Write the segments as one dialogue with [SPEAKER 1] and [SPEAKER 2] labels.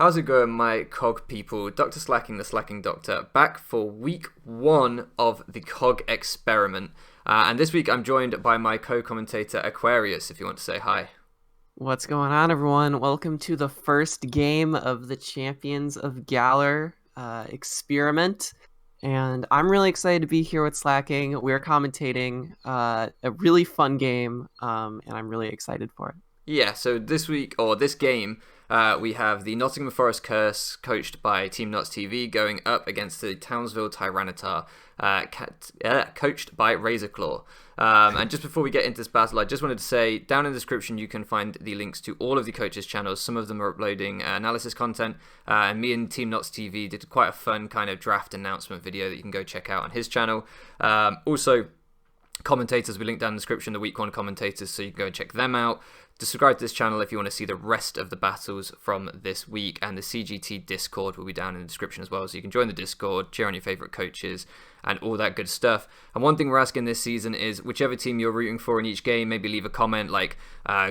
[SPEAKER 1] How's it going, my COG people? DrSlaking, the Slacking Doctor, back for week 1 of the COG Experiment. And this week I'm joined by my co-commentator AquariusZ, if you want to say hi.
[SPEAKER 2] What's going on, everyone? Welcome to the first game of the Champions of YOURE experiment. And I'm really excited to be here with Slacking. We're commentating a really fun game, and I'm really excited for it.
[SPEAKER 1] Yeah, so this week, or this game, we have the Nottingham Forests Curse, coached by TeamNottsTV, going up against the Townsville Tyranitars, coached by RazorrClawww. And just before we get into this battle, I just wanted to say, down in the description you can find the links to all of the coaches' channels. Some of them are uploading analysis content, and me and TeamNottsTV did quite a fun kind of draft announcement video that you can go check out on his channel. Also, commentators, we linked down in the description, the week 1 commentators, so you can go and check them out. Subscribe to this channel if you want to see the rest of the battles from this week, and the CGT Discord will be down in the description as well, so you can join the Discord, cheer on your favourite coaches, and all that good stuff. And one thing we're asking this season is, whichever team you're rooting for in each game, maybe leave a comment like,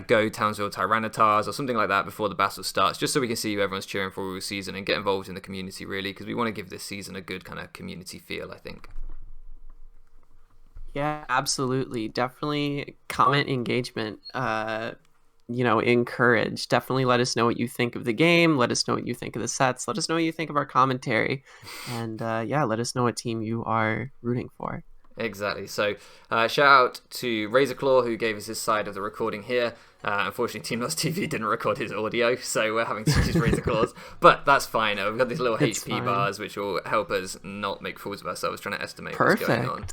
[SPEAKER 1] go Townsville Tyranitars, or something like that before the battle starts, just so we can see who everyone's cheering for all season, and get involved in the community, really, because we want to give this season a good kind of community feel, I think.
[SPEAKER 2] Yeah, absolutely. Definitely comment engagement. Encourage. Definitely let us know what you think of the game. Let us know what you think of the sets. Let us know what you think of our commentary. And yeah, let us know what team you are rooting for.
[SPEAKER 1] Exactly. So shout out to RazorrClawww, who gave us his side of the recording here. Unfortunately, TeamNottsTV didn't record his audio, so we're having to use RazorrClawww's. But that's fine. We've got these little HP bars, which will help us not make fools of ourselves trying to estimate what's going on.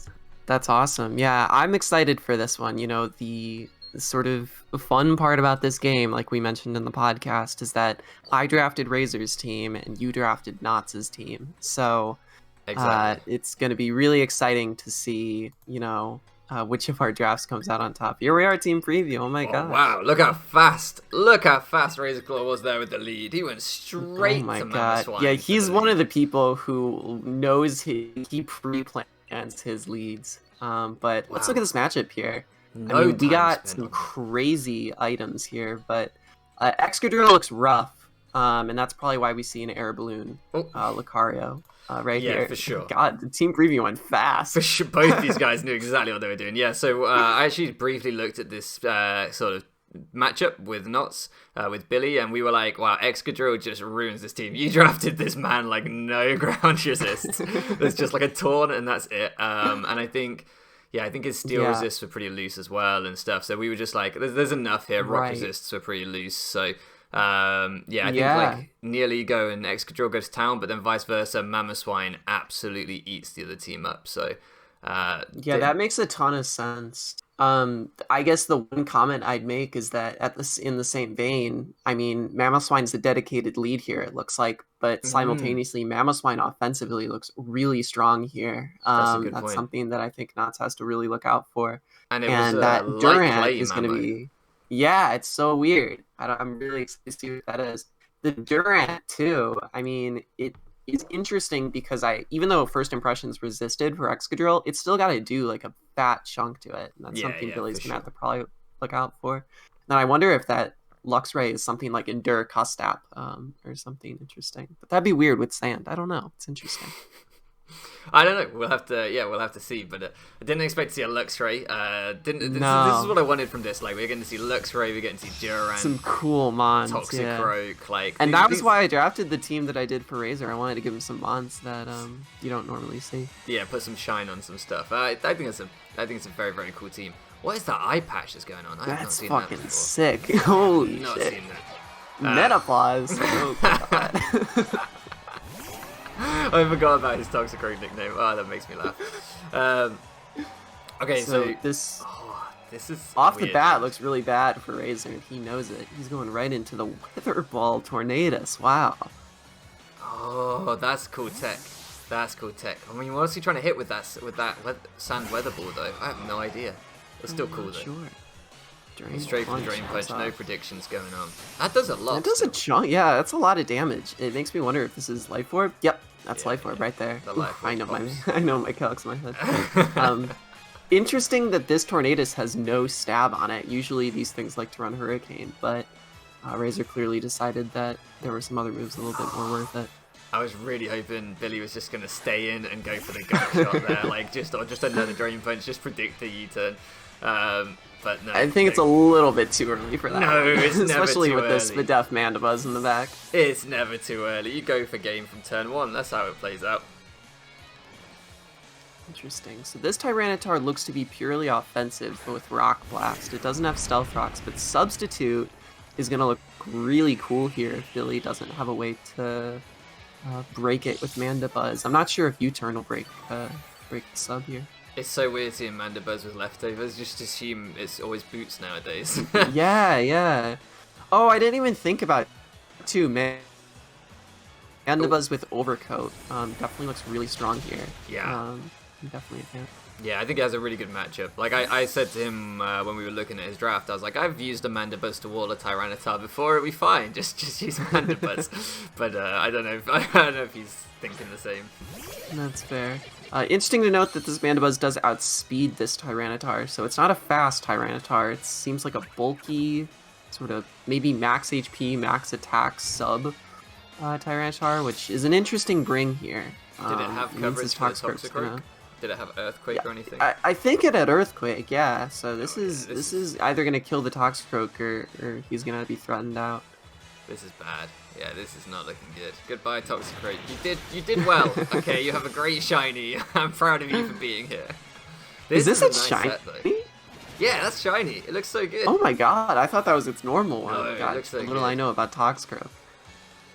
[SPEAKER 2] That's awesome. Yeah, I'm excited for this one. You know, the sort of fun part about this game, like we mentioned in the podcast, is that I drafted Razor's team and you drafted Notts' team. So
[SPEAKER 1] exactly.
[SPEAKER 2] It's going to be really exciting to see, which of our drafts comes out on top. Here we are, team preview. Oh my god!
[SPEAKER 1] Wow, look how fast RazorrClawww was there with the lead. He went straight to Mammoth Swine.
[SPEAKER 2] Yeah, he's one of the people who knows he pre-plans his leads. But let's look at this matchup here. We got some crazy items here, but Excadrill looks rough, and that's probably why we see an air balloon Lucario right here.
[SPEAKER 1] Yeah, for sure.
[SPEAKER 2] God, the team preview went fast.
[SPEAKER 1] For sure, both these guys knew exactly what they were doing. Yeah, so I actually briefly looked at this sort of matchup with Notts, with Billy, and we were like, wow, Excadrill just ruins this team. You drafted this man like no ground resist. There's just like a taunt, and that's it. And I think his steel resists were pretty loose as well and stuff. So we were just like, there's enough here. Rock resists were pretty loose. So I think like Nearly and Excadrill go to town, but then vice versa, Mammoth Swine absolutely eats the other team up. So
[SPEAKER 2] that makes a ton of sense. I guess the one comment I'd make is that in the same vein, I mean, Mammoth Swine's a dedicated lead here, it looks like, but simultaneously, Mammoth Swine offensively looks really strong here. That's something that I think Notts has to really look out for.
[SPEAKER 1] And
[SPEAKER 2] that Durant is going to be, it's so weird. I'm really excited to see what that is. The Durant too. I mean, it is interesting because even though first impressions resisted for Excadrill, it's still got to do like a fat chunk to it. And that's something Billy's going to have to probably look out for. And I wonder if that Luxray is something like Endure Custap or something interesting. But that'd be weird with sand. I don't know. It's interesting.
[SPEAKER 1] I don't know. We'll have to see. But I didn't expect to see a Luxray. This is what I wanted from this. Like, we're getting to see Luxray, we're getting to see Durant,
[SPEAKER 2] some cool mons,
[SPEAKER 1] Toxicroak,
[SPEAKER 2] and that was why I drafted the team that I did for Razor. I wanted to give him some mons that you don't normally see.
[SPEAKER 1] Yeah, put some shine on some stuff. I think it's a very, very cool team. What is that eye patch that's going on?
[SPEAKER 2] That's fucking sick. Holy shit!
[SPEAKER 1] Seen that.
[SPEAKER 2] Menopause. Oh god.
[SPEAKER 1] I forgot about his Toxicroak nickname. Oh, that makes me laugh. Okay, so
[SPEAKER 2] this
[SPEAKER 1] is
[SPEAKER 2] off
[SPEAKER 1] weird.
[SPEAKER 2] The bat looks really bad for Razor, and he knows it. He's going right into the Wither Ball Tornadus. Wow.
[SPEAKER 1] Oh, that's cool tech. That's cool tech. I mean, what's he trying to hit with that sand weather ball though? I have no idea. It's still cool though.
[SPEAKER 2] Sure.
[SPEAKER 1] Straight for the Drain Punch, no predictions going on. That does a lot.
[SPEAKER 2] It does a chunk, yeah, that's a lot of damage. It makes me wonder if this is Life Orb. Yep, that's Life Orb right there. I know my calcs in my head. Interesting that this Tornadus has no stab on it. Usually these things like to run Hurricane, but Razor clearly decided that there were some other moves a little bit more worth it.
[SPEAKER 1] I was really hoping Billy was just gonna stay in and go for the gut shot there, like just another Drain Punch, just predict the U-turn. But no,
[SPEAKER 2] I think it's a little bit too early for that.
[SPEAKER 1] No, it's never
[SPEAKER 2] especially
[SPEAKER 1] too
[SPEAKER 2] with this
[SPEAKER 1] early.
[SPEAKER 2] Spadef Mandibuzz in the back.
[SPEAKER 1] It's never too early. You go for game from turn 1. That's how it plays out.
[SPEAKER 2] Interesting. So this Tyranitar looks to be purely offensive with Rock Blast. It doesn't have Stealth Rocks, but Substitute is going to look really cool here if Billy doesn't have a way to break it with Mandibuzz. I'm not sure if U-turn will break the sub here.
[SPEAKER 1] It's so weird seeing Mandibuzz with leftovers. Just assume it's always boots nowadays.
[SPEAKER 2] Yeah. Oh, I didn't even think about it too, man. Mandibuzz with Overcoat definitely looks really strong here.
[SPEAKER 1] Yeah.
[SPEAKER 2] Definitely a fan.
[SPEAKER 1] Yeah, I think he has a really good matchup. Like, I said to him when we were looking at his draft, I was like, I've used a Mandibuzz to wall a Tyranitar before, it'll be fine. Just use Mandibuzz. But I don't know if he's thinking the same.
[SPEAKER 2] That's fair. Interesting to note that this Mandibuzz does outspeed this Tyranitar, so it's not a fast Tyranitar. It seems like a bulky, sort of maybe max HP, max attack sub Tyranitar, which is an interesting bring here.
[SPEAKER 1] Did it have coverage for the Toxicroak? Did it have Earthquake or anything?
[SPEAKER 2] I think it had Earthquake, yeah. So this is either gonna kill the Toxicroak or he's gonna be threatened out.
[SPEAKER 1] This is bad. Yeah, this is not looking good. Goodbye, Toxicroak. You did well. Okay, you have a great shiny. I'm proud of you for being here.
[SPEAKER 2] Is this a
[SPEAKER 1] nice
[SPEAKER 2] shiny?
[SPEAKER 1] Set, yeah, that's shiny. It looks so good.
[SPEAKER 2] Oh my god, I thought that was its normal one.
[SPEAKER 1] No,
[SPEAKER 2] Oh my god,
[SPEAKER 1] it looks so
[SPEAKER 2] little
[SPEAKER 1] good.
[SPEAKER 2] I know about Toxicroak.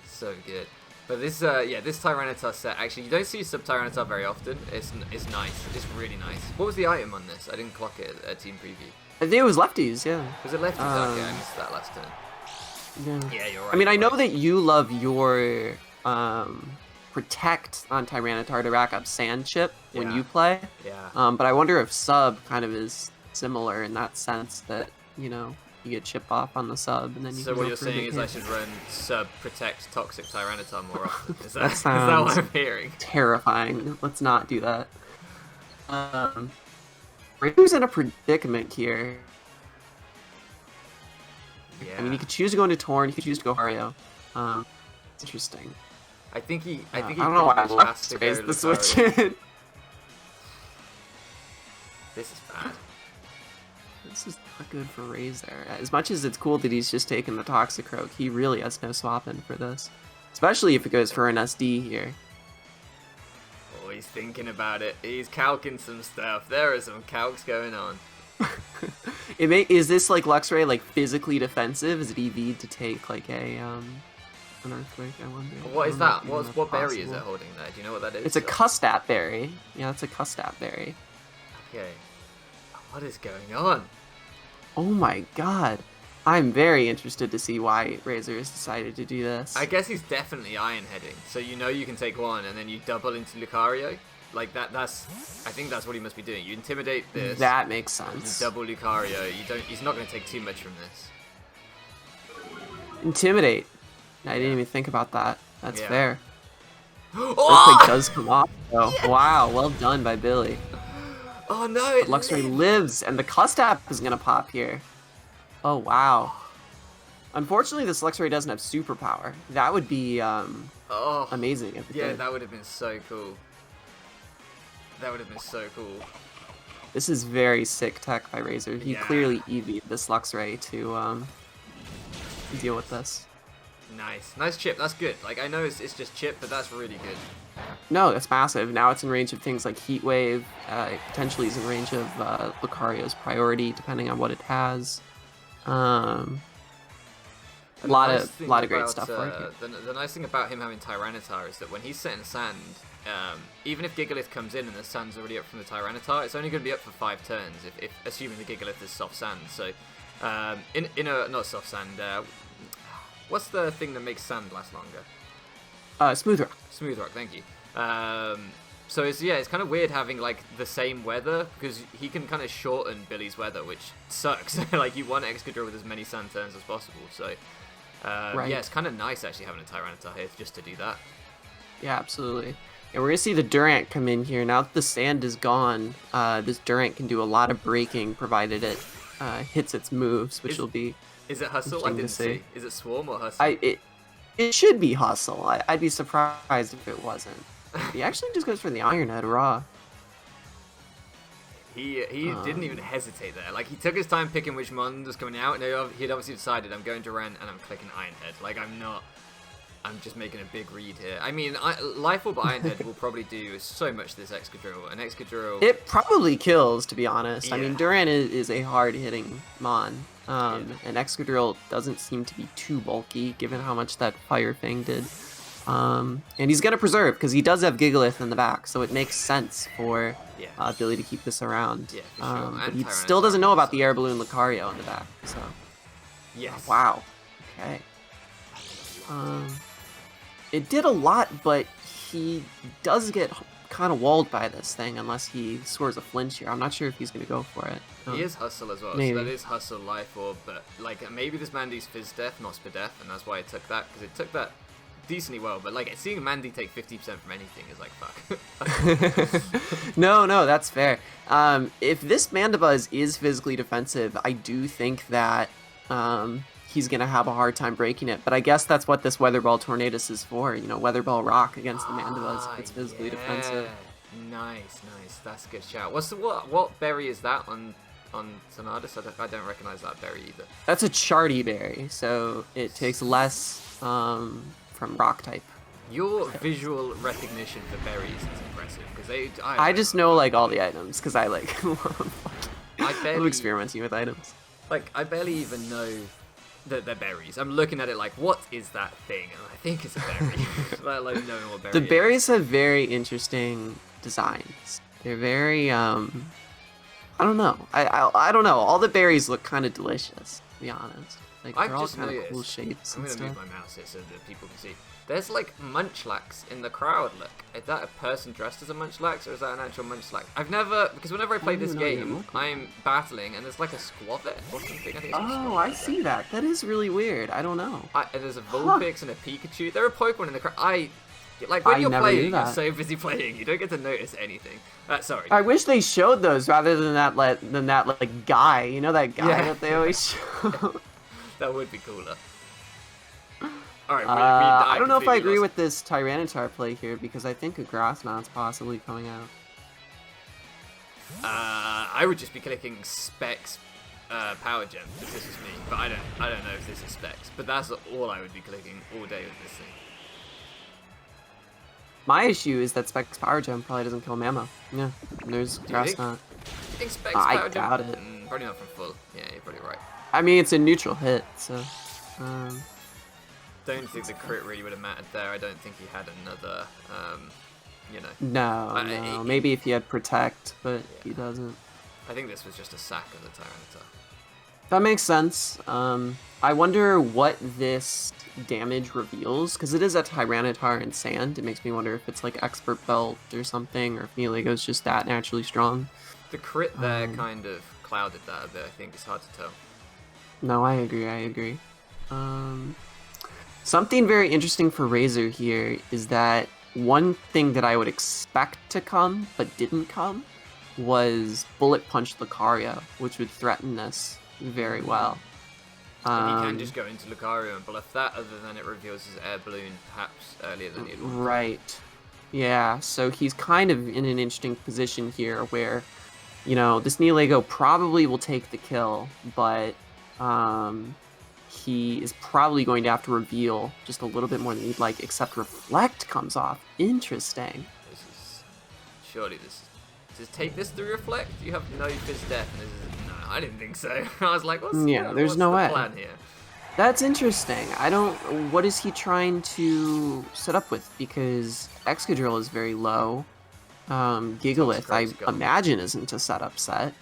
[SPEAKER 1] So good. But this this Tyranitar set, actually, you don't see Sub-Tyranitar very often. It's nice. It's really nice. What was the item on this? I didn't clock it at Team Preview.
[SPEAKER 2] I think it was lefties, yeah.
[SPEAKER 1] Was it lefties? Okay, I missed that last turn. Yeah, you're right.
[SPEAKER 2] I mean, I know that you love your Protect on Tyranitar to rack up Sand Chip when you play.
[SPEAKER 1] Yeah.
[SPEAKER 2] But I wonder if Sub kind of is similar in that sense that, you know, you get chip off on the sub and then you
[SPEAKER 1] So
[SPEAKER 2] can
[SPEAKER 1] what
[SPEAKER 2] go
[SPEAKER 1] you're
[SPEAKER 2] for a
[SPEAKER 1] saying
[SPEAKER 2] big
[SPEAKER 1] is I
[SPEAKER 2] hit.
[SPEAKER 1] should run Sub Protect Toxic Tyranitar more often? Is that,
[SPEAKER 2] That
[SPEAKER 1] is that what
[SPEAKER 2] sounds
[SPEAKER 1] I'm hearing?
[SPEAKER 2] Terrifying. Let's not do that. Razor's in a predicament here.
[SPEAKER 1] Yeah.
[SPEAKER 2] I mean, you could choose to go into Torn, you could choose to go Hario. It's interesting.
[SPEAKER 1] I think he
[SPEAKER 2] I don't know why I
[SPEAKER 1] has
[SPEAKER 2] left
[SPEAKER 1] to go
[SPEAKER 2] space the
[SPEAKER 1] Lucario.
[SPEAKER 2] switch in.
[SPEAKER 1] This is bad.
[SPEAKER 2] This is not good for Razor. As much as it's cool that he's just taken the Toxicroak, he really has no swap in for this. Especially if it goes for an SD here.
[SPEAKER 1] Oh, he's thinking about it. He's calcing some stuff. There are some calcs going on.
[SPEAKER 2] Is this like Luxray like physically defensive? Is it EV to take like a an Earthquake? I wonder.
[SPEAKER 1] What is that? What berry is
[SPEAKER 2] possible.
[SPEAKER 1] it holding there? Do you know what that is?
[SPEAKER 2] It's a Custap berry. Yeah, it's a Custap berry.
[SPEAKER 1] Okay. What is going on?
[SPEAKER 2] Oh my god. I'm very interested to see why Razor has decided to do this.
[SPEAKER 1] I guess he's definitely iron heading. So you know you can take one and then you double into Lucario. Like that's I think that's what he must be doing. You intimidate this.
[SPEAKER 2] That makes
[SPEAKER 1] You
[SPEAKER 2] sense.
[SPEAKER 1] double Lucario. He's not going to take too much from this.
[SPEAKER 2] Intimidate. I didn't even think about that. That's
[SPEAKER 1] Yeah.
[SPEAKER 2] fair.
[SPEAKER 1] Oh!
[SPEAKER 2] Earthquake does come off though. Yes! Wow, well done by Billy.
[SPEAKER 1] Oh no! It
[SPEAKER 2] Luxray lives, and the Custap is gonna pop here. Oh wow. Unfortunately, this Luxray doesn't have superpower. That would be amazing if it
[SPEAKER 1] Yeah,
[SPEAKER 2] did.
[SPEAKER 1] that would have been so cool. That would have been so cool.
[SPEAKER 2] This is very sick tech by Razor. He
[SPEAKER 1] Yeah.
[SPEAKER 2] clearly EV'd this Luxray to deal with this.
[SPEAKER 1] Nice chip. That's good. Like I know it's just chip, but that's really good.
[SPEAKER 2] No, that's massive. Now it's in range of things like Heat Wave. It potentially is in range of Lucario's Priority, depending on what it has. A lot of great stuff right here.
[SPEAKER 1] The nice thing about him having Tyranitar is that when he's set in sand, even if Gigalith comes in and the sand's already up from the Tyranitar, it's only going to be up for 5 turns, if assuming the Gigalith is soft sand. So, in a not soft sand. What's the thing that makes sand last longer?
[SPEAKER 2] Smooth Rock.
[SPEAKER 1] Smooth Rock, thank you. So it's kind of weird having like the same weather because he can kind of shorten Billy's weather, which sucks. Like you want Excadrill with as many sand turns as possible. So
[SPEAKER 2] Right.
[SPEAKER 1] yeah, it's kind of nice actually having a Tyranitar here just to do that.
[SPEAKER 2] Yeah, absolutely. And we're gonna see the Durant come in here. Now that the sand is gone, this Durant can do a lot of breaking provided it hits its moves, which will be
[SPEAKER 1] Is it Hustle? I didn't see. Is it Swarm or Hustle?
[SPEAKER 2] It should be Hustle. I'd be surprised if it wasn't. He actually just goes for the Iron Head raw.
[SPEAKER 1] He didn't even hesitate there. Like, he took his time picking which mon was coming out, and he'd obviously decided, I'm going to Ren, and I'm clicking Ironhead. Like, I'm just making a big read here. I mean, Life Orb Ironhead will probably do so much this Excadrill. An Excadrill...
[SPEAKER 2] It probably kills, to be honest. Yeah. I mean, Duran is a hard-hitting mon. And Excadrill doesn't seem to be too bulky, given how much that Fire Fang did. And he's going to preserve, because he does have Gigalith in the back, so it makes sense for ability to keep this around.
[SPEAKER 1] Yeah, for sure.
[SPEAKER 2] But he still doesn't know about the Air Balloon Lucario in the back, so...
[SPEAKER 1] Yes.
[SPEAKER 2] Wow. Okay. It did a lot, but he does get kind of walled by this thing unless he scores a flinch here. I'm not sure if he's going to go for it.
[SPEAKER 1] He is Hustle as well,
[SPEAKER 2] maybe.
[SPEAKER 1] So that is Hustle, Life Orb, but like maybe this Mandy's Fizz Death, not Spid Death, and that's why it took that, because it took that decently well, but like seeing Mandy take 50% from anything is like, fuck.
[SPEAKER 2] No, that's fair. If this Mandibuzz is physically defensive, I do think that he's going to have a hard time breaking it, but I guess that's what this Weather Ball Tornadus is for, you know, Weather Ball Rock against the Mandibuzz if it's physically defensive.
[SPEAKER 1] Nice. That's a good shout. What berry is that on Tornadus? I don't recognize that berry either.
[SPEAKER 2] That's a Charty berry, so it takes less from Rock type.
[SPEAKER 1] Your visual recognition for berries is impressive, because
[SPEAKER 2] I just know like all the items, because I like love experimenting with items.
[SPEAKER 1] Like, I barely even know that they're berries. I'm looking at it like, what is that thing? And I think it's a berry. Let alone knowing what berry
[SPEAKER 2] The berries have very interesting designs. They're very, I don't know. I don't know. All the berries look kind of delicious, to be honest. Like, they're all kind of cool shapes and stuff.
[SPEAKER 1] I'm going to move my mouse here so that people can see. There's, like, Munchlax in the crowd, look. Is that a person dressed as a Munchlax, or is that an actual Munchlax? I've never... Because whenever I play this game, I'm battling, and there's, like, a Squavit or something. I think it's
[SPEAKER 2] I see that. That is really weird. I don't know.
[SPEAKER 1] And there's a Vulpix and a Pikachu. There are Pokemon in the crowd. Like, when you're playing, you're so busy playing, you don't get to notice anything. Sorry.
[SPEAKER 2] I wish they showed those rather than that, like, guy. You know that guy that they always show?
[SPEAKER 1] That would be cooler. Alright,
[SPEAKER 2] I don't know if I agree with this Tyranitar play here, because I think a Grassmount's possibly coming out.
[SPEAKER 1] I would just be clicking Specs Power Gem if this was me, but I don't know if this is Specs, but that's all I would be clicking all day with this thing.
[SPEAKER 2] My issue is that Specs Power Gem probably doesn't kill Mammo. Yeah, there's Grassmount.
[SPEAKER 1] You think Specs Power Gem?
[SPEAKER 2] I doubt it.
[SPEAKER 1] Probably not from full. Yeah, you're probably right.
[SPEAKER 2] I mean, it's a neutral hit, so...
[SPEAKER 1] Don't think the crit really would have mattered there. I don't think he had another, you know...
[SPEAKER 2] No. Maybe if he had Protect, but he doesn't.
[SPEAKER 1] I think this was just a sack of the Tyranitar.
[SPEAKER 2] That makes sense. I wonder what this damage reveals, because it is a Tyranitar in Sand. It makes me wonder if it's like Expert Belt or something, or if Neelego's just that naturally strong.
[SPEAKER 1] The crit there kind of clouded that a bit, I think. It's hard to tell.
[SPEAKER 2] No, I agree. Something very interesting for Razor here is that one thing that I would expect to come, but didn't come, was Bullet Punch Lucario, which would threaten this very well.
[SPEAKER 1] He can just go into Lucario and bluff that, other than it reveals his Air Balloon perhaps earlier than he'd want.
[SPEAKER 2] Right. Yeah, so he's kind of in an interesting position here where, you know, this Neelego probably will take the kill, but he is probably going to have to reveal just a little bit more than he'd like, except Reflect comes off. Interesting.
[SPEAKER 1] Surely just take this through Reflect? You have no Fizz Death, and this is... No, I didn't think so. I was like, what's
[SPEAKER 2] there's no
[SPEAKER 1] the
[SPEAKER 2] way.
[SPEAKER 1] Plan here?
[SPEAKER 2] That's interesting. What is he trying to set up with? Because Excadrill is very low. Gigalith, I imagine, isn't a setup set.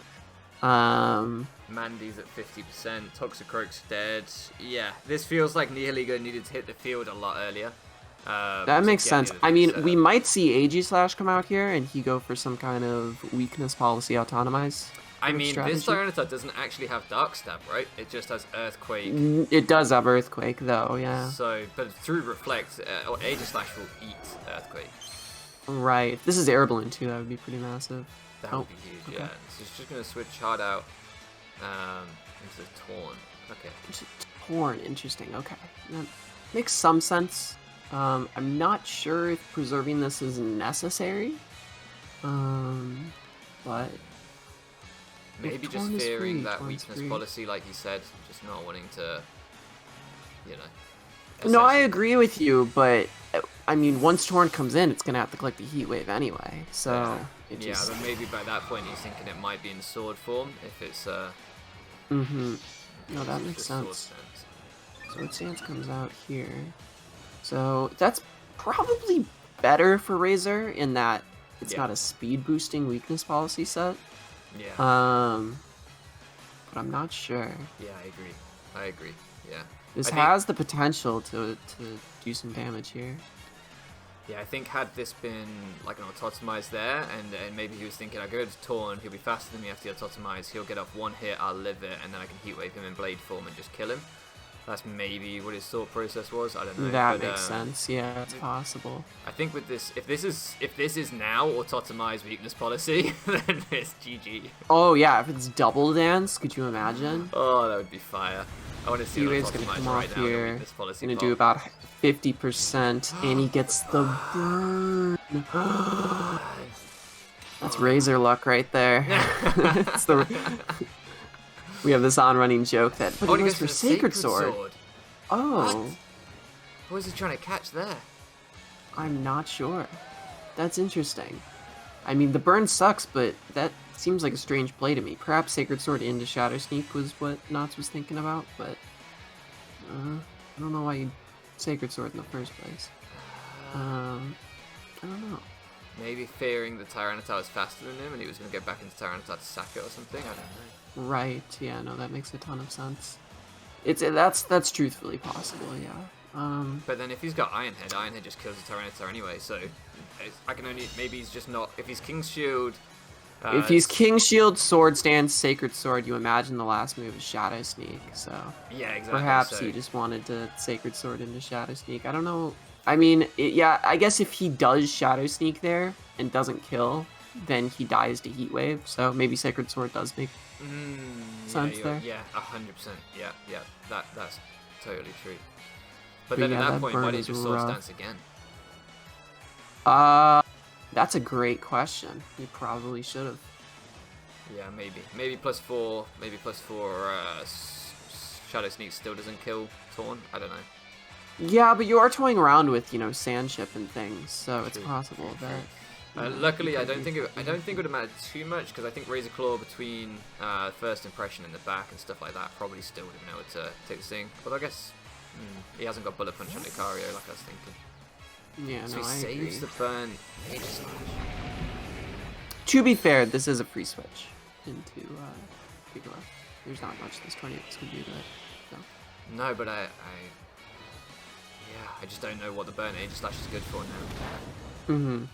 [SPEAKER 1] Mandy's at 50%, Toxicroak's dead. Yeah, this feels like Nihilego needed to hit the field a lot earlier.
[SPEAKER 2] That makes sense. I mean, we might see Aegislash come out here and he go for some kind of weakness policy autonomize.
[SPEAKER 1] I mean, this Tyranitar doesn't actually have Dark Stab, right? It just has Earthquake.
[SPEAKER 2] It does have Earthquake, though, yeah.
[SPEAKER 1] So, but through Reflect, Aegislash will eat Earthquake.
[SPEAKER 2] Right. If this is Air Balloon, too, that would be pretty massive.
[SPEAKER 1] That would be huge, yeah. So it's just going to switch hard out into the Taunt. Okay.
[SPEAKER 2] Torn, interesting. Okay, that makes some sense. I'm not sure if preserving this is necessary. But
[SPEAKER 1] maybe just fearing that weakness policy, like you said, just not wanting to, you know.
[SPEAKER 2] No, I agree with you, but I mean, once Torn comes in, it's gonna have to collect the Heat Wave anyway. So
[SPEAKER 1] yeah, but maybe by that point he's thinking it might be in sword form if it's.
[SPEAKER 2] No, that makes sense. Sword Stance comes out here, so that's probably better for Razor in that it's not a speed boosting weakness policy set.
[SPEAKER 1] Yeah.
[SPEAKER 2] But I'm not sure.
[SPEAKER 1] Yeah, I agree. Yeah.
[SPEAKER 2] This has the potential to do some damage here.
[SPEAKER 1] Yeah, I think had this been like an autotomize there, and maybe he was thinking, I go to Torn, he'll be faster than me after the autotomize, he'll get off one hit, I'll live it, and then I can heat wave him in blade form and just kill him. That's maybe what his thought process was. I don't know.
[SPEAKER 2] That makes sense. Yeah, it's possible.
[SPEAKER 1] I think with this, if this is now autotomized weakness policy, then it's GG.
[SPEAKER 2] Oh yeah, if it's double dance, could you imagine?
[SPEAKER 1] Oh, that would be fire. I want to see
[SPEAKER 2] Heat gonna come off here.
[SPEAKER 1] Weakness policy
[SPEAKER 2] gonna do about 50%, and he gets the burn. That's Razor luck right there. It's the. We have this on-running joke that he goes for Sacred Sword. Oh.
[SPEAKER 1] What was he trying to catch there?
[SPEAKER 2] I'm not sure. That's interesting. I mean, the burn sucks, but that seems like a strange play to me. Perhaps Sacred Sword into Shadow Sneak was what Knots was thinking about, but I don't know why you'd Sacred Sword in the first place. I don't know. Maybe
[SPEAKER 1] fearing the Tyranitar is faster than him and he was going to go back into Tyranitar to sack it or something? I don't know.
[SPEAKER 2] Right, yeah, no, that makes a ton of sense. That's truthfully possible, yeah.
[SPEAKER 1] But then if he's got Iron Head just kills the Tyranitar anyway, so I can only, maybe he's just not, if he's King's Shield...
[SPEAKER 2] if he's King's Shield, Sword Stance, Sacred Sword, you imagine the last move is Shadow Sneak, so...
[SPEAKER 1] Yeah, exactly.
[SPEAKER 2] Perhaps he just wanted to Sacred Sword into Shadow Sneak, I don't know. I mean, yeah, I guess if he does Shadow Sneak there and doesn't kill, then he dies to Heat Wave, so maybe Sacred Sword does make sense there.
[SPEAKER 1] Yeah, 100%. Yeah, that's totally true. But then at that point, why didn't you Sword Stance again?
[SPEAKER 2] That's a great question. You probably should have.
[SPEAKER 1] Yeah, maybe. Maybe +4. Maybe +4. Shadow Sneak still doesn't kill Torn. I don't know.
[SPEAKER 2] Yeah, but you are toying around with, Sand Ship and things, so it's possible that.
[SPEAKER 1] Luckily, I don't think it would have mattered too much because I think RazorrClaw between first impression in the back and stuff like that probably still would have been able to take this thing. But I guess he hasn't got Bullet Punch on Lucario like I was thinking.
[SPEAKER 2] Yeah,
[SPEAKER 1] so
[SPEAKER 2] no,
[SPEAKER 1] he
[SPEAKER 2] I
[SPEAKER 1] saves
[SPEAKER 2] agree.
[SPEAKER 1] the burn.
[SPEAKER 2] To be fair, this is a free switch into Giga Rush. There's not much this 20X can do to it. So.
[SPEAKER 1] No, but I just don't know what the burn Age Slash is good for now.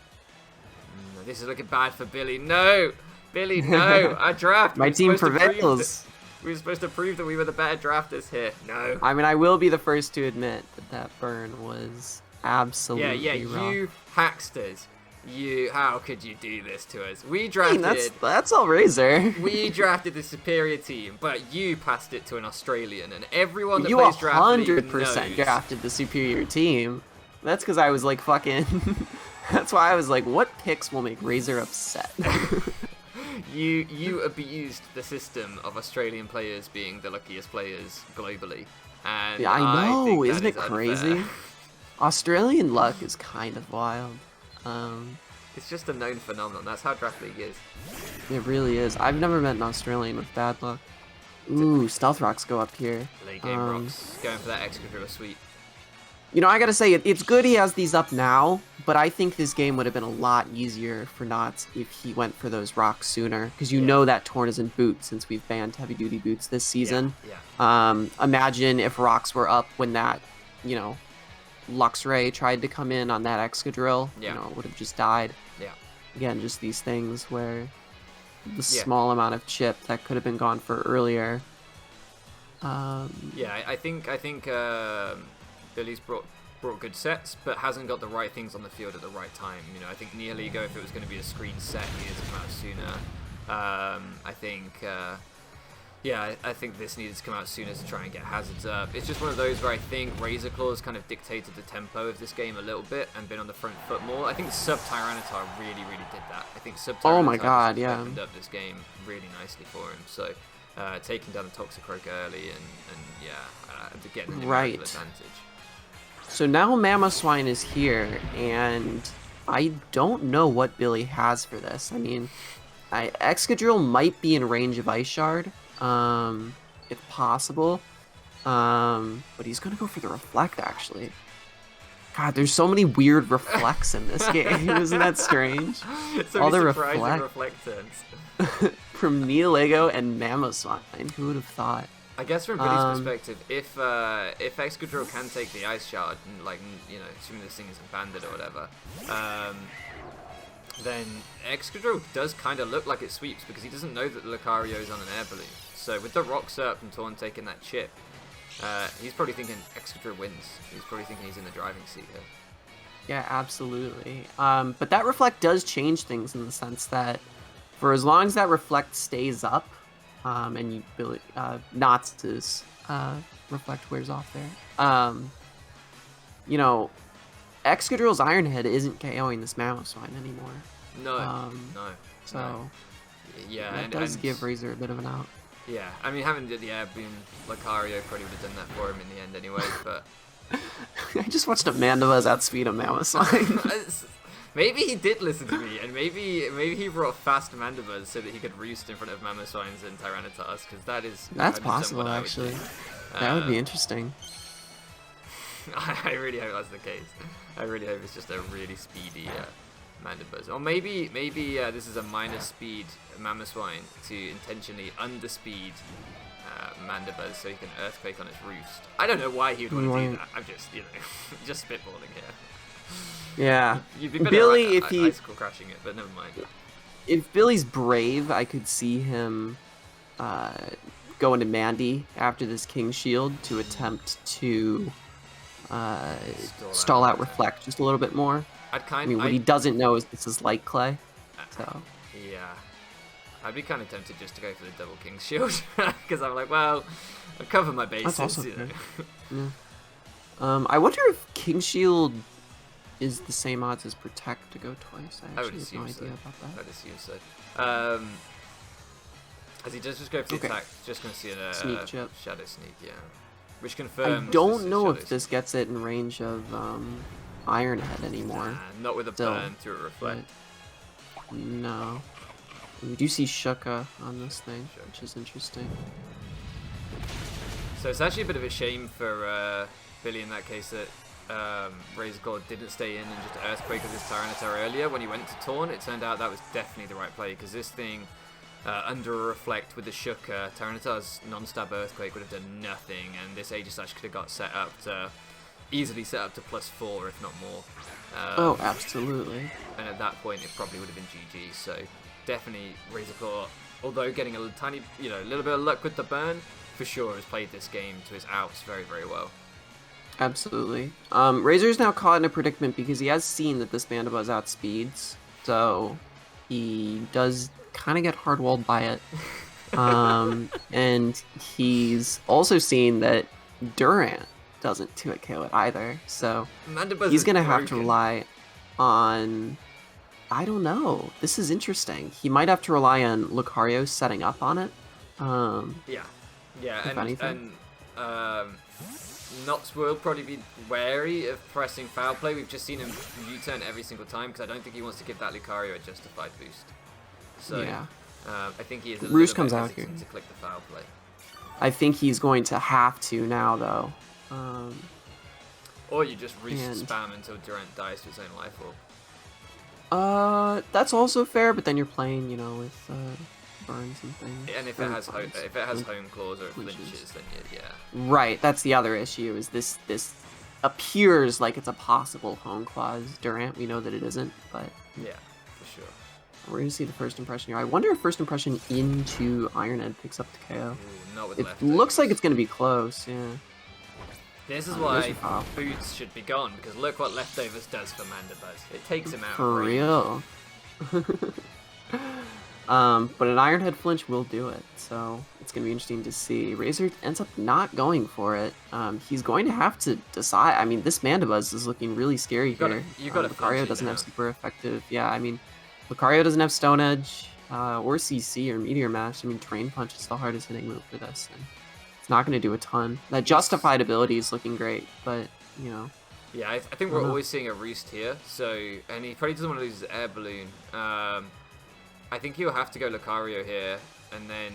[SPEAKER 1] This is looking bad for Billy. No! Billy, no! Our draft!
[SPEAKER 2] My team prevails!
[SPEAKER 1] We were supposed to prove that we were the better drafters here. No.
[SPEAKER 2] I mean, I will be the first to admit that burn was absolutely rough.
[SPEAKER 1] You hacksters. How could you do this to us? We drafted...
[SPEAKER 2] I mean, that's all Razor.
[SPEAKER 1] We drafted the superior team, but you passed it to an Australian, and everyone that plays Draft League
[SPEAKER 2] 100% drafted the superior team. That's because I was like fucking... That's why I was like, what picks will make Razor upset?
[SPEAKER 1] You abused the system of Australian players being the luckiest players globally. And
[SPEAKER 2] yeah, I know. Isn't it
[SPEAKER 1] unfair.
[SPEAKER 2] crazy? Australian luck is kind of wild.
[SPEAKER 1] It's just a known phenomenon. That's how Draft League is.
[SPEAKER 2] It really is. I've never met an Australian with bad luck. Ooh, Stealth Rocks go up here.
[SPEAKER 1] Late game rocks. Going for that extra dribble sweep.
[SPEAKER 2] I gotta say, it's good he has these up now, but I think this game would have been a lot easier for Knots if he went for those rocks sooner, because know that Torn is in boot since we've banned heavy-duty boots this season. Imagine if rocks were up when that, Luxray tried to come in on that Excadrill, it would have just died.
[SPEAKER 1] Yeah.
[SPEAKER 2] Again, just these things where the small amount of chip that could have been gone for earlier.
[SPEAKER 1] I think Billy's brought good sets, but hasn't got the right things on the field at the right time. I think Neoligo, if it was going to be a screen set, he is come out sooner. I think, Yeah, I think this needed to come out sooner to try and get hazards up. It's just one of those where I think RazorrClawww kind of dictated the tempo of this game a little bit and been on the front foot more. I think Sub Tyranitar really did that. I think Sub Tyranitar
[SPEAKER 2] oh my god, yeah,
[SPEAKER 1] opened up this game really nicely for him. So taking down the Toxicroak early and getting an
[SPEAKER 2] right
[SPEAKER 1] advantage.
[SPEAKER 2] So now Mamoswine is here, and I don't know what Billy has for this. I mean, Excadrill might be in range of Ice Shard, if possible. But he's gonna go for the Reflect, actually. God, there's so many weird reflects in this game. Isn't that strange?
[SPEAKER 1] So all the reflect turns.
[SPEAKER 2] From Neolego and Mamoswine. Who would have thought?
[SPEAKER 1] I guess from Billy's perspective, if Excadrill can take the Ice Shard, and like, you know, assuming this thing isn't banded or whatever, then Excadrill does kind of look like it sweeps because he doesn't know that Lucario is on an air balloon. So with the Rock Surf and Torn taking that chip, he's probably thinking Excadrill wins. He's probably thinking he's in the driving seat here.
[SPEAKER 2] Yeah, absolutely. But that Reflect does change things in the sense that for as long as that Reflect stays up, and you Billy Notts' Reflect wears off there, you know, Excadrill's Iron Head isn't KOing this Mamoswine anymore.
[SPEAKER 1] No,
[SPEAKER 2] So
[SPEAKER 1] yeah,
[SPEAKER 2] that does give Razor a bit of an out.
[SPEAKER 1] Yeah, I mean, having the air boon, Lucario probably would have done that for him in the end anyway, but...
[SPEAKER 2] I just watched a Mandibuzz outspeed a Mamoswine.
[SPEAKER 1] Maybe he did listen to me, and maybe he brought fast Mandibuzz so that he could roost in front of Mamoswines and Tyranitars, because
[SPEAKER 2] that's possible, actually. That would be interesting.
[SPEAKER 1] I really hope that's the case. I really hope it's just a really speedy Mandibuzz. Or maybe this is a minus speed Mamoswine to intentionally underspeed Mandibuzz so he can Earthquake on its roost. I don't know why he would want to do that. I'm just, you know, just spitballing here.
[SPEAKER 2] Yeah.
[SPEAKER 1] You'd be better
[SPEAKER 2] Billy,
[SPEAKER 1] if he Icicle crashing it, but never mind.
[SPEAKER 2] If Billy's brave, I could see him go into Mandy after this King Shield to attempt to stall out Reflect just a little bit more. I mean, what he doesn't know is this is Light Clay. So
[SPEAKER 1] yeah, I'd be kind of tempted just to go for the double King Shield because I'm like, well, I've covered my bases.
[SPEAKER 2] That's also
[SPEAKER 1] you know.
[SPEAKER 2] Yeah. I wonder if King Shield is the same odds as Protect to go twice. I actually have no idea about that.
[SPEAKER 1] I'd assume so. As he does just go for the attack, just going to see a
[SPEAKER 2] Sneak chip.
[SPEAKER 1] Shadow Sneak, yeah. Which confirms.
[SPEAKER 2] I don't know if this gets it in range of Iron Head anymore.
[SPEAKER 1] Nah, not with a burn through a Reflect.
[SPEAKER 2] No. We do see Shuka on this thing, which is interesting.
[SPEAKER 1] So it's actually a bit of a shame for Billy in that case that RazorrClawww didn't stay in and just Earthquake with his Tyranitar earlier when he went to Taunt. It turned out that was definitely the right play because this thing, under a Reflect with the Shuka, Tyranitar's non-stab Earthquake would have done nothing, and this Aegislash could have got set up to easily set up to +4 if not more.
[SPEAKER 2] Oh, absolutely.
[SPEAKER 1] And at that point it probably would have been GG. So definitely RazorrClawww, although getting a tiny, little bit of luck with the burn, for sure has played this game to his outs very, very well.
[SPEAKER 2] Absolutely. Razor's now caught in a predicament because he has seen that this Mandibuzz outspeeds, so he does kind of get hard-walled by it. And he's also seen that Durant doesn't 2-hit KO it either, so he's going to have to rely on... I don't know. This is interesting. He might have to rely on Lucario setting up on it.
[SPEAKER 1] Yeah, and Notts will probably be wary of pressing Foul Play. We've just seen him U-turn every single time because I don't think he wants to give that Lucario a justified boost. So
[SPEAKER 2] yeah.
[SPEAKER 1] I think he is a
[SPEAKER 2] Roost
[SPEAKER 1] little
[SPEAKER 2] comes
[SPEAKER 1] bit
[SPEAKER 2] out here
[SPEAKER 1] hesitant to click the Foul Play.
[SPEAKER 2] I think he's going to have to now, though.
[SPEAKER 1] Or you just Roost spam until Durant dies to his own Life Orb.
[SPEAKER 2] That's also fair, but then you're playing, with burns and things.
[SPEAKER 1] And if it has home claws or it flinches, then yeah.
[SPEAKER 2] Right, that's the other issue. Is this appears like it's a possible home claws Durant? We know that it isn't, but
[SPEAKER 1] yeah, for sure.
[SPEAKER 2] We're gonna see the first impression here. I wonder if first impression into Iron Head picks up the KO.
[SPEAKER 1] Ooh, not with
[SPEAKER 2] it
[SPEAKER 1] leftovers.
[SPEAKER 2] Looks like it's gonna be close. Yeah.
[SPEAKER 1] This is why Boots should be gone, because look what Leftovers does for Mandibuzz. It takes him out.
[SPEAKER 2] For real. But an Ironhead flinch will do it, so it's going to be interesting to see. Razor ends up not going for it. He's going to have to decide. I mean, this Mandibuzz is looking really scary here.
[SPEAKER 1] You got
[SPEAKER 2] Lucario doesn't have super effective. Yeah, I mean, Lucario doesn't have Stone Edge or CC or Meteor Mash. I mean, Drain Punch is the hardest hitting move for this, and it's not going to do a ton. That Justified ability is looking great, but, you know.
[SPEAKER 1] Yeah, I think we're always seeing a Roost here, and he probably doesn't want to lose his Air Balloon. I think he'll have to go Lucario here, and then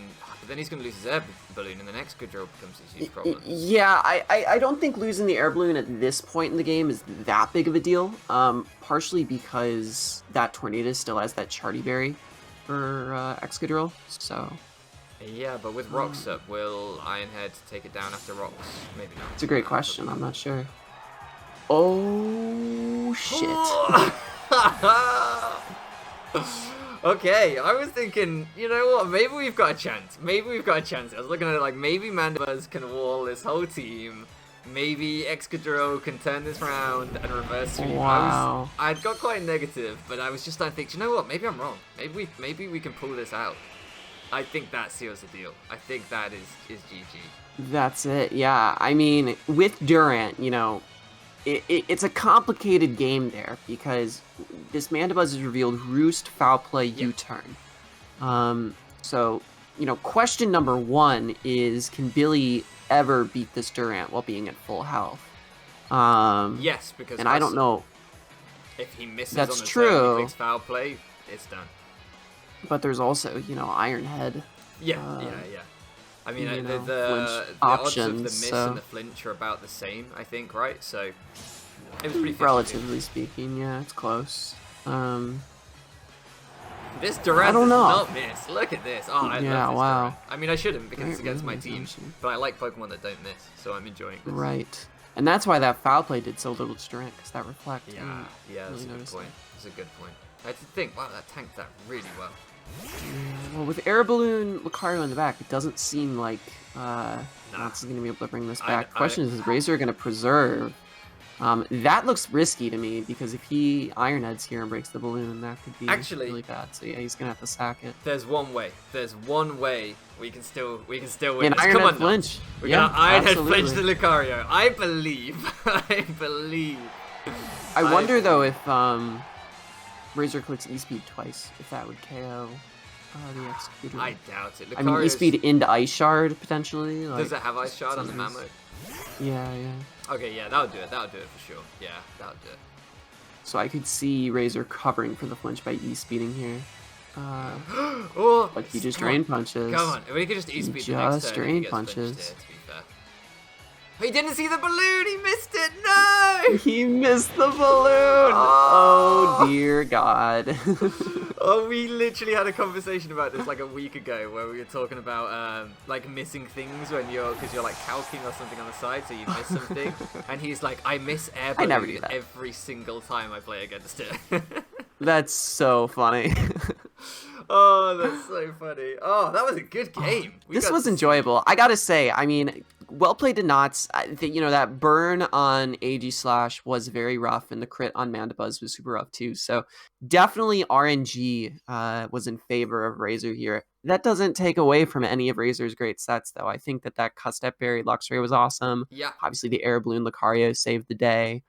[SPEAKER 1] he's going to lose his Air Balloon, and the next Excadrill becomes his huge problem.
[SPEAKER 2] Yeah, I don't think losing the Air Balloon at this point in the game is that big of a deal, partially because that Tornadus still has that Charty Berry for Excadrill, so...
[SPEAKER 1] Yeah, but with Rocks up, will Ironhead take it down after Rocks? Maybe not.
[SPEAKER 2] It's a great question, I'm not sure. Oh, shit.
[SPEAKER 1] Okay, I was thinking, you know what, maybe we've got a chance. I was looking at it like, maybe Mandibuzz can wall this whole team. Maybe Excadrill can turn this round and reverse sweep.
[SPEAKER 2] Wow.
[SPEAKER 1] I'd got quite negative, but I was just starting to think, you know what, maybe I'm wrong. Maybe we can pull this out. I think that seals the deal. I think that is GG.
[SPEAKER 2] That's it, yeah. I mean, with Durant, you know, it's a complicated game there because this Mandibuzz is revealed Roost, Foul Play, U-Turn. So, you know, question number one is, can Billy ever beat this Durant while being at full health?
[SPEAKER 1] Yes, because...
[SPEAKER 2] And I don't know.
[SPEAKER 1] If he misses
[SPEAKER 2] That's
[SPEAKER 1] on the
[SPEAKER 2] true.
[SPEAKER 1] turn, he clicks Foul Play, it's done.
[SPEAKER 2] But there's also, you know, Ironhead.
[SPEAKER 1] Yeah. I mean, the
[SPEAKER 2] odds
[SPEAKER 1] of the miss and the flinch are about the same, I think, right? So, it was pretty 50-50.
[SPEAKER 2] Relatively speaking, yeah, it's close.
[SPEAKER 1] This Durant does not miss. Look at this. Oh, I love this Durant. I mean, I shouldn't because it's against my team, but I like Pokemon that don't miss, so I'm enjoying this.
[SPEAKER 2] Right. And that's why that Foul Play did so little to Durant, because that reflect.
[SPEAKER 1] Yeah, that's a good point. That's a good point. I had to think, wow, that tanked that really well.
[SPEAKER 2] Well, with Air Balloon, Lucario in the back, it doesn't seem like Knott's is going to be able to bring this back. Question is Razor going to preserve? That looks risky to me, because if he Ironheads here and breaks the balloon, that could be really bad. So yeah, he's going to have to sack it.
[SPEAKER 1] There's one way. There's one way we can still win this.
[SPEAKER 2] Come on, flinch.
[SPEAKER 1] We're going to Ironhead flinch the Lucario. I believe. I believe.
[SPEAKER 2] I wonder, though, if... Razor clicks E-Speed twice, if that would KO the Executor.
[SPEAKER 1] I doubt it.
[SPEAKER 2] I mean, E-Speed into Ice Shard, potentially. Like,
[SPEAKER 1] does it have Ice Shard on the Mammoth?
[SPEAKER 2] Yeah.
[SPEAKER 1] Okay, yeah, that'll do it. That'll do it for sure. Yeah, that'll do it.
[SPEAKER 2] So I could see Razor covering for the flinch by E-Speeding here. But he just Drain Punches.
[SPEAKER 1] Come on, we could just E-Speed the next turn.
[SPEAKER 2] Drain Punches.
[SPEAKER 1] Here, to be fair. He didn't see the balloon! He missed it! No!
[SPEAKER 2] He missed the balloon! Oh dear God.
[SPEAKER 1] Oh, we literally had a conversation about this like a week ago where we were talking about like missing things because you're like calking or something on the side, so you miss something. And he's like, I miss Air Balloon every single time I play against it.
[SPEAKER 2] That's so funny.
[SPEAKER 1] Oh, that's so funny. Oh, that was a good game.
[SPEAKER 2] This was enjoyable. I gotta say, I mean, well played to Knotts. You know, that burn on AG Slash was very rough, and the crit on Mandibuzz was super rough too. So definitely RNG was in favor of Razor here. That doesn't take away from any of Razor's great sets, though. I think that Custep Berry Luxray was awesome.
[SPEAKER 1] Yeah.
[SPEAKER 2] Obviously, the Air Balloon Lucario saved the day.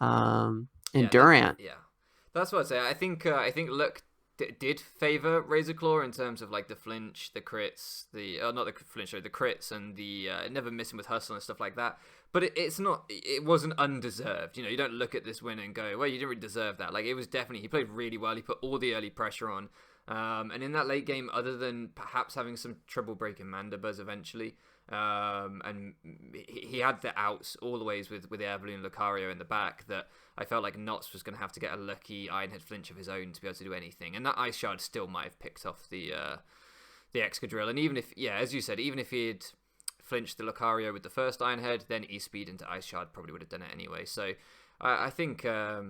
[SPEAKER 2] And Durant.
[SPEAKER 1] That's what I'd say. I think look did favor RazorClaw in terms of like the flinch, the crits, not the flinch, sorry, the crits and the never missing with hustle and stuff like that. But it wasn't undeserved. You know, you don't look at this win and go, well, you didn't really deserve that. Like, it was definitely, he played really well. He put all the early pressure on. And in that late game, other than perhaps having some trouble breaking Mandibuzz eventually, and he had the outs all the ways with Air Balloon Lucario in the back that I felt like Knotts was going to have to get a lucky Ironhead flinch of his own to be able to do anything. And that Ice Shard still might have picked off the Excadrill. And even if, as you said, even if he had flinched the Lucario with the first Ironhead, then E-Speed into Ice Shard probably would have done it anyway. So I think, I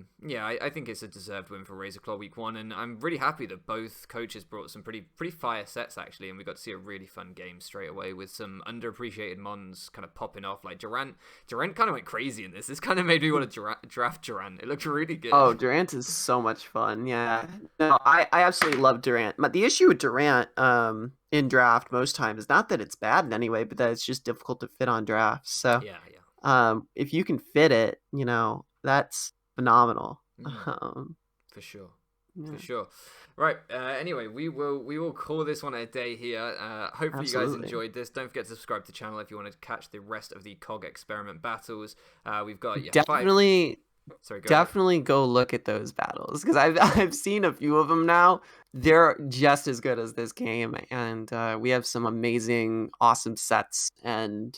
[SPEAKER 1] think it's a deserved win for RazorrClaw week 1, and I'm really happy that both coaches brought some pretty fire sets actually, and we got to see a really fun game straight away with some underappreciated mons kind of popping off. Like Durant kind of went crazy in this. This kind of made me want to draft Durant. It looked really good.
[SPEAKER 2] Oh, Durant is so much fun. Yeah, no, I absolutely love Durant. But the issue with Durant, in draft most times is not that it's bad in any way, but that it's just difficult to fit on drafts. So
[SPEAKER 1] yeah.
[SPEAKER 2] If you can fit it, that's phenomenal.
[SPEAKER 1] For sure.
[SPEAKER 2] Yeah.
[SPEAKER 1] For sure. Right. Anyway, we will call this one a day here. Hopefully you guys enjoyed this. Don't forget to subscribe to the channel if you want to catch the rest of the COG Experiment battles. We've got
[SPEAKER 2] definitely go look at those battles, because I've seen a few of them now. They're just as good as this game, and we have some amazing, awesome sets and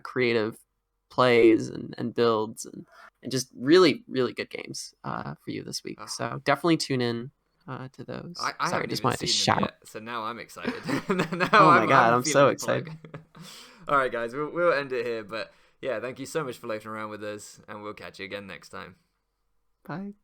[SPEAKER 2] creative plays and builds and just really, really good games for you this week. So definitely tune in to those.
[SPEAKER 1] I just wanted to shout yet, so now I'm excited.
[SPEAKER 2] Oh my god, I'm so excited.
[SPEAKER 1] All right, guys, we'll end it here. But yeah, thank you so much for loafing around with us, and we'll catch you again next time.
[SPEAKER 2] Bye.